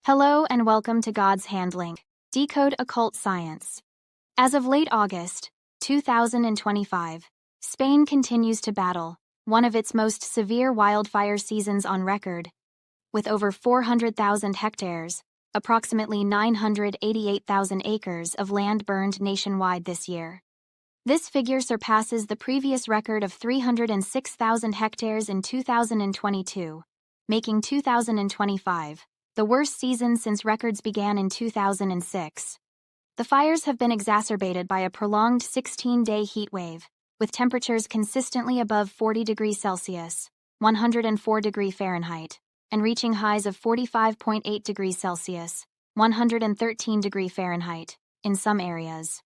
Hello and welcome to God's Handling. Decode Occult Science. As of late August 2025, Spain continues to battle one of its most severe wildfire seasons on record, with over 400,000 hectares, approximately 988,000 acres of land burned nationwide this year. This figure surpasses the previous record of 306,000 hectares in 2022, making 2025 the worst season since records began in 2006. The fires have been exacerbated by a prolonged 16-day heat wave, with temperatures consistently above 40 degrees Celsius, 104 degrees Fahrenheit, and reaching highs of 45.8 degrees Celsius, 113 degrees Fahrenheit, in some areas.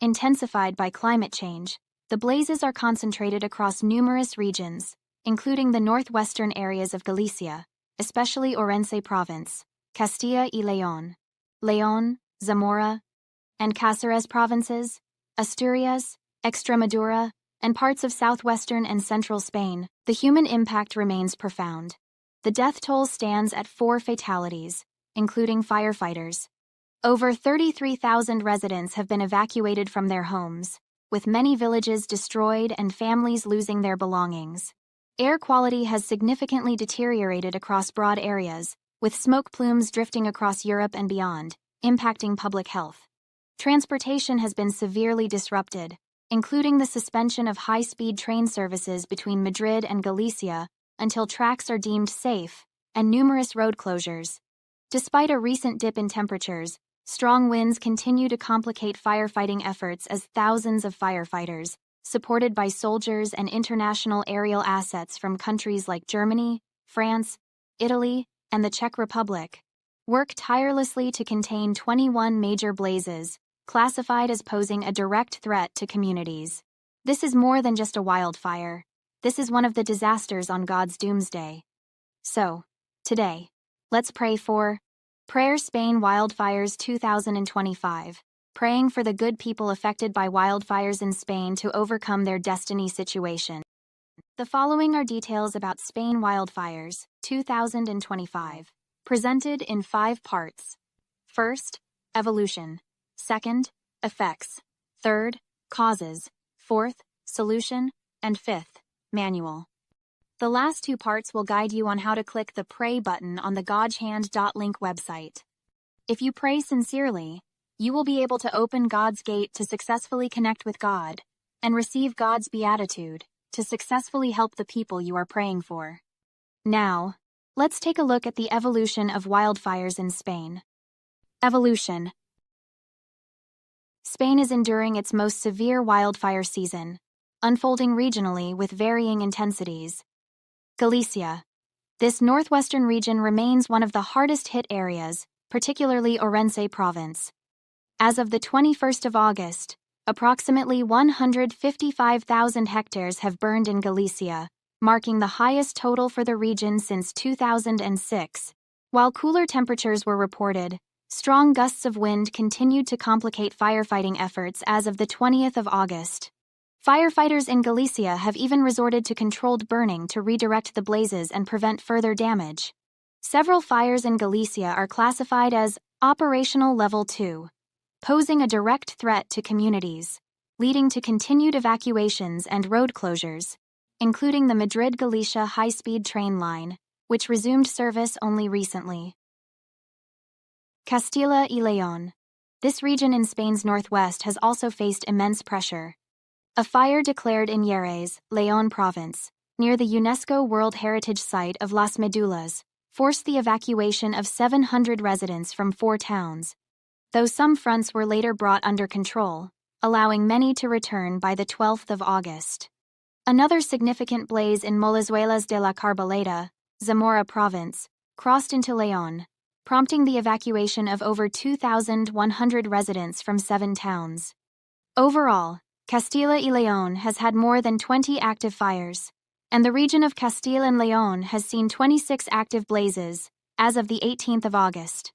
Intensified by climate change, the blazes are concentrated across numerous regions, including the northwestern areas of Galicia, especially Orense Province, Castilla y León, León, Zamora, and Cáceres provinces, Asturias, Extremadura, and parts of southwestern and central Spain. The human impact remains profound. The death toll stands at 4 fatalities, including firefighters. Over 33,000 residents have been evacuated from their homes, with many villages destroyed and families losing their belongings. Air quality has significantly deteriorated across broad areas, with smoke plumes drifting across Europe and beyond, impacting public health. Transportation has been severely disrupted, including the suspension of high-speed train services between Madrid and Galicia until tracks are deemed safe, and numerous road closures. Despite a recent dip in temperatures, strong winds continue to complicate firefighting efforts as thousands of firefighters, supported by soldiers and international aerial assets from countries like Germany, France, Italy, and the Czech Republic, work tirelessly to contain 21 major blazes, classified as posing a direct threat to communities. This is more than just a wildfire. This is one of the disasters on God's doomsday. So, today, let's pray for Prayer Spain Wildfires 2025. Praying for the good people affected by wildfires in Spain to overcome their destiny situation. The following are details about Spain Wildfires 2025, presented in 5 parts. First, evolution. Second, effects. Third, causes. Fourth, solution. And fifth, manual. The last 2 parts will guide you on how to click the Pray button on the godhand.link website. If you pray sincerely, you will be able to open God's gate to successfully connect with God and receive God's beatitude to successfully help the people you are praying for. Now, let's take a look at the evolution of wildfires in Spain. Evolution. Spain is enduring its most severe wildfire season, unfolding regionally with varying intensities. Galicia. This northwestern region remains one of the hardest hit areas, particularly Orense Province. As of the 21st of August, approximately 155,000 hectares have burned in Galicia, marking the highest total for the region since 2006. While cooler temperatures were reported, strong gusts of wind continued to complicate firefighting efforts as of the 20th of August. Firefighters in Galicia have even resorted to controlled burning to redirect the blazes and prevent further damage. Several fires in Galicia are classified as Operational Level 2. Posing a direct threat to communities, leading to continued evacuations and road closures, including the Madrid-Galicia high-speed train line, which resumed service only recently. Castilla y León. This region in Spain's northwest has also faced immense pressure. A fire declared in Jerez, León province, near the UNESCO World Heritage Site of Las Medullas, forced the evacuation of 700 residents from 4 towns, though some fronts were later brought under control, allowing many to return by the 12th of August. Another significant blaze in Molazuelas de la Carboleta, Zamora province, crossed into León, prompting the evacuation of over 2,100 residents from 7 towns. Overall, Castilla y León has had more than 20 active fires, and the region of Castile and León has seen 26 active blazes, as of the 18th of August.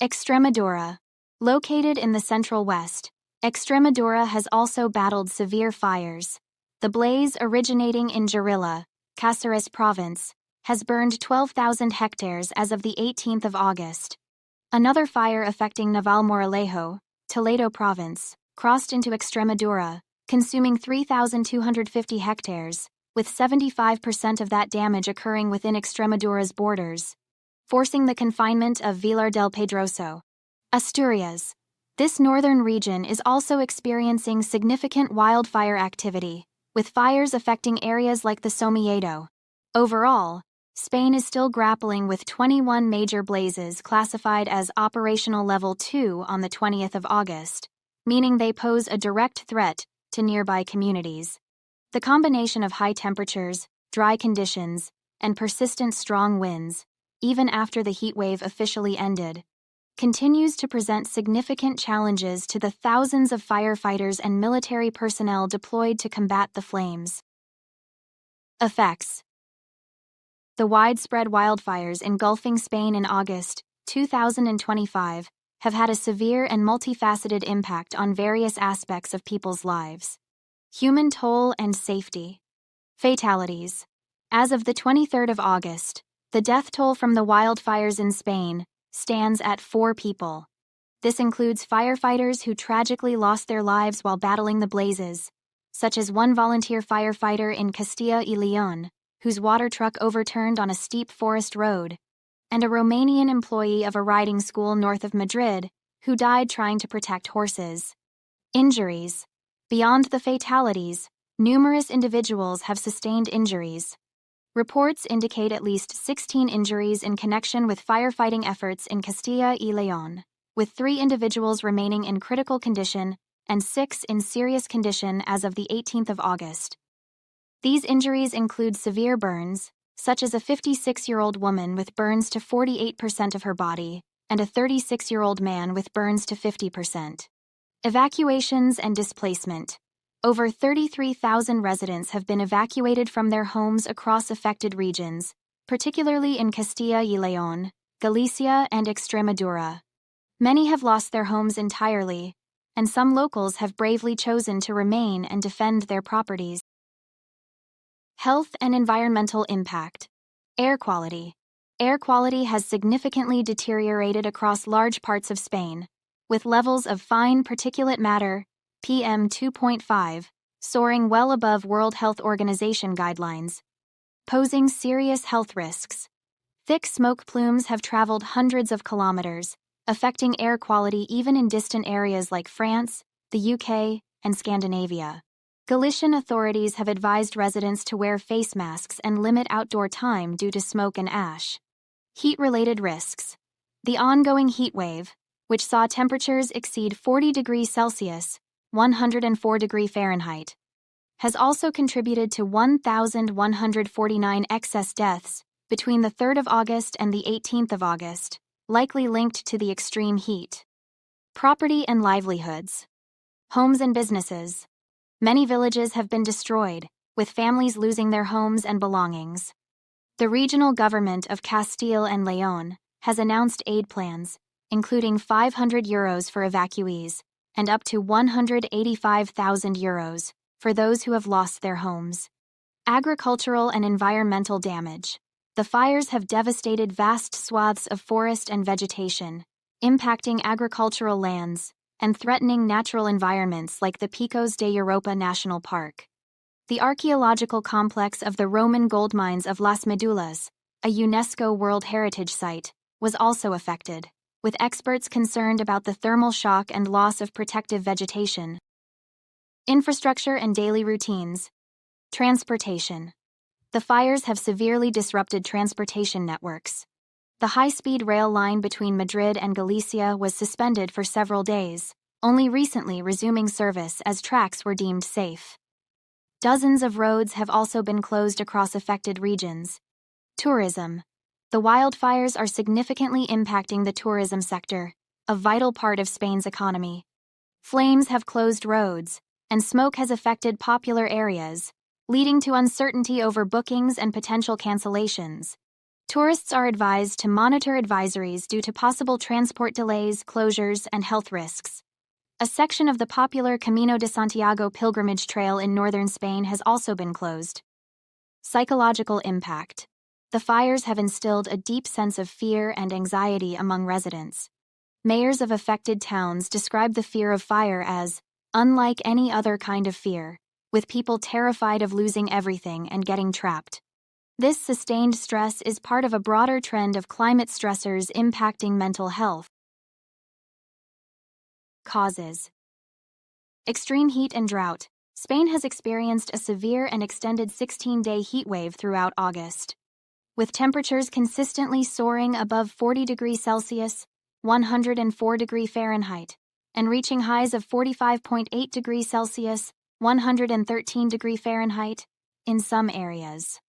Extremadura. Located in the central west, Extremadura has also battled severe fires. The blaze originating in Jarilla, Cáceres province, has burned 12,000 hectares as of the 18th of August. Another fire affecting Navalmorejo, Toledo province, crossed into Extremadura, consuming 3,250 hectares, with 75% of that damage occurring within Extremadura's borders, forcing the confinement of Vilar del Pedroso. Asturias. This northern region is also experiencing significant wildfire activity, with fires affecting areas like the Somiedo. Overall, Spain is still grappling with 21 major blazes classified as Operational Level 2 on the 20th of August, meaning they pose a direct threat to nearby communities. The combination of high temperatures, dry conditions, and persistent strong winds, even after the heatwave officially ended, continues to present significant challenges to the thousands of firefighters and military personnel deployed to combat the flames. Effects. The widespread wildfires engulfing Spain in August 2025 have had a severe and multifaceted impact on various aspects of people's lives. Human toll and safety. Fatalities. As of the 23rd of August, the death toll from the wildfires in Spain stands at 4 people. This includes firefighters who tragically lost their lives while battling the blazes, such as one volunteer firefighter in Castilla y León, whose water truck overturned on a steep forest road, and a Romanian employee of a riding school north of Madrid, who died trying to protect horses. Injuries. Beyond the fatalities, numerous individuals have sustained injuries. Reports indicate at least 16 injuries in connection with firefighting efforts in Castilla y León, with 3 individuals remaining in critical condition and 6 in serious condition as of the 18th of August. These injuries include severe burns, such as a 56-year-old woman with burns to 48% of her body and a 36-year-old man with burns to 50%. Evacuations and displacement. Over 33,000 residents have been evacuated from their homes across affected regions, particularly in Castilla y León, Galicia, and Extremadura. Many have lost their homes entirely, and some locals have bravely chosen to remain and defend their properties. Health and environmental impact. Air quality. Air quality has significantly deteriorated across large parts of Spain, with levels of fine particulate matter, PM 2.5, soaring well above World Health Organization guidelines, posing serious health risks. Thick smoke plumes have traveled hundreds of kilometers, affecting air quality even in distant areas like France, the UK, and Scandinavia. Galician authorities have advised residents to wear face masks and limit outdoor time due to smoke and ash. Heat-related risks. The ongoing heat wave, which saw temperatures exceed 40 degrees Celsius, 104 degrees Fahrenheit, has also contributed to 1,149 excess deaths between the 3rd of August and the 18th of August, likely linked to the extreme heat. Property and livelihoods. Homes and businesses. Many villages have been destroyed, with families losing their homes and belongings. The regional government of Castile and León has announced aid plans, including €500 for evacuees and up to €185,000 for those who have lost their homes. Agricultural and environmental damage. The fires have devastated vast swaths of forest and vegetation, impacting agricultural lands and threatening natural environments like the Picos de Europa National Park. The archaeological complex of the Roman gold mines of Las Medullas, a UNESCO World Heritage Site, was also affected, with experts concerned about the thermal shock and loss of protective vegetation. Infrastructure and daily routines. Transportation. The fires have severely disrupted transportation networks. The high-speed rail line between Madrid and Galicia was suspended for several days, only recently resuming service as tracks were deemed safe. Dozens of roads have also been closed across affected regions. Tourism. The wildfires are significantly impacting the tourism sector, a vital part of Spain's economy. Flames have closed roads, and smoke has affected popular areas, leading to uncertainty over bookings and potential cancellations. Tourists are advised to monitor advisories due to possible transport delays, closures, and health risks. A section of the popular Camino de Santiago pilgrimage trail in northern Spain has also been closed. Psychological impact. The fires have instilled a deep sense of fear and anxiety among residents. Mayors of affected towns describe the fear of fire as unlike any other kind of fear, with people terrified of losing everything and getting trapped. This sustained stress is part of a broader trend of climate stressors impacting mental health. Causes: extreme heat and drought. Spain has experienced a severe and extended 16-day heat wave throughout August, with temperatures consistently soaring above 40 degrees Celsius, 104 degrees Fahrenheit, and reaching highs of 45.8 degrees Celsius, 113 degrees Fahrenheit, in some areas.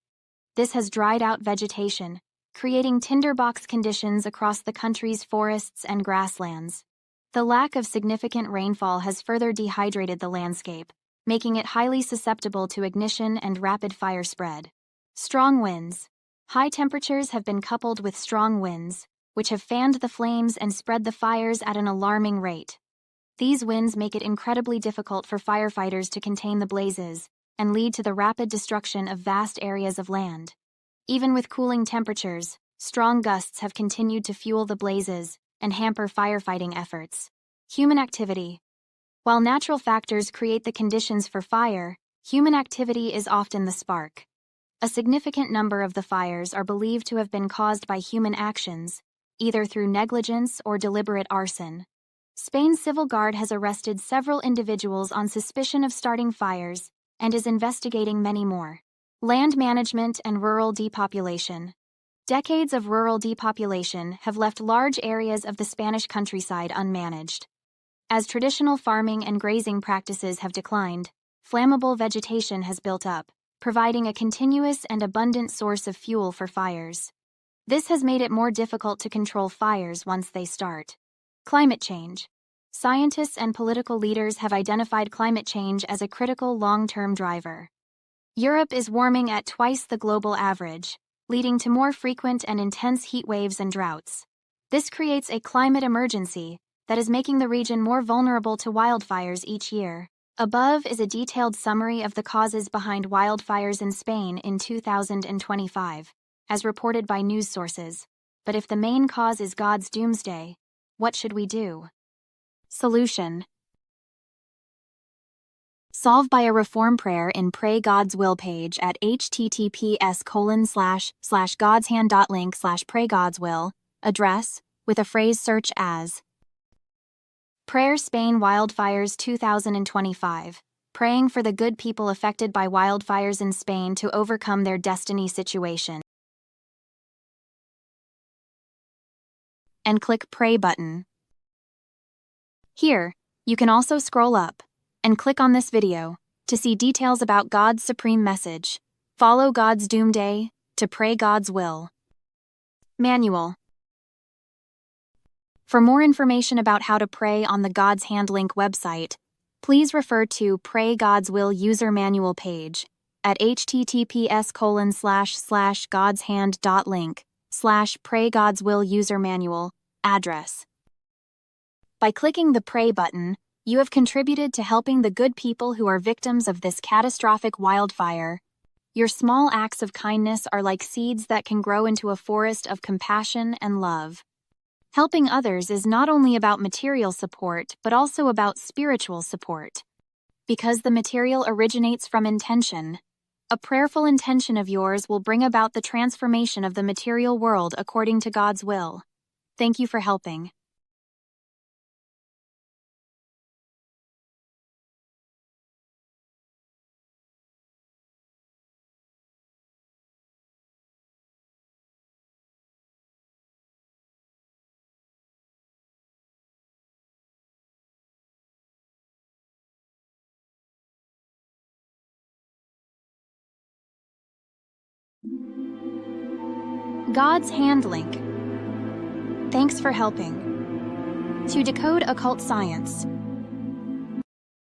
This has dried out vegetation, creating tinderbox conditions across the country's forests and grasslands. The lack of significant rainfall has further dehydrated the landscape, making it highly susceptible to ignition and rapid fire spread. Strong winds. High temperatures have been coupled with strong winds, which have fanned the flames and spread the fires at an alarming rate. These winds make it incredibly difficult for firefighters to contain the blazes and lead to the rapid destruction of vast areas of land. Even with cooling temperatures, strong gusts have continued to fuel the blazes and hamper firefighting efforts. Human activity. While natural factors create the conditions for fire, human activity is often the spark. A significant number of the fires are believed to have been caused by human actions, either through negligence or deliberate arson. Spain's Civil Guard has arrested several individuals on suspicion of starting fires and is investigating many more. Land management and rural depopulation. Decades of rural depopulation have left large areas of the Spanish countryside unmanaged. As traditional farming and grazing practices have declined, flammable vegetation has built up, providing a continuous and abundant source of fuel for fires. This has made it more difficult to control fires once they start. Climate change. Scientists and political leaders have identified climate change as a critical long-term driver. Europe is warming at twice the global average, leading to more frequent and intense heat waves and droughts. This creates a climate emergency that is making the region more vulnerable to wildfires each year. Above is a detailed summary of the causes behind wildfires in Spain in 2025, as reported by news sources. But if the main cause is God's doomsday, what should we do? Solution: solve by a reform prayer in Pray God's Will page at https://godshand.link/praygodswill, address, with a phrase search as Prayer Spain Wildfires 2025, praying for the good people affected by wildfires in Spain to overcome their destiny situation. And click Pray button. Here, you can also scroll up and click on this video to see details about God's supreme message. Follow God's doomsday to pray God's will. Manual. For more information about how to pray on the God's Hand Link website, please refer to Pray God's Will user manual page at https://godshand.link/Pray God's Will user manual, address. By clicking the Pray button, you have contributed to helping the good people who are victims of this catastrophic wildfire. Your small acts of kindness are like seeds that can grow into a forest of compassion and love. Helping others is not only about material support, but also about spiritual support. Because the material originates from intention, a prayerful intention of yours will bring about the transformation of the material world according to God's will. Thank you for helping. God's Hand Link. Thanks for helping. To decode occult science,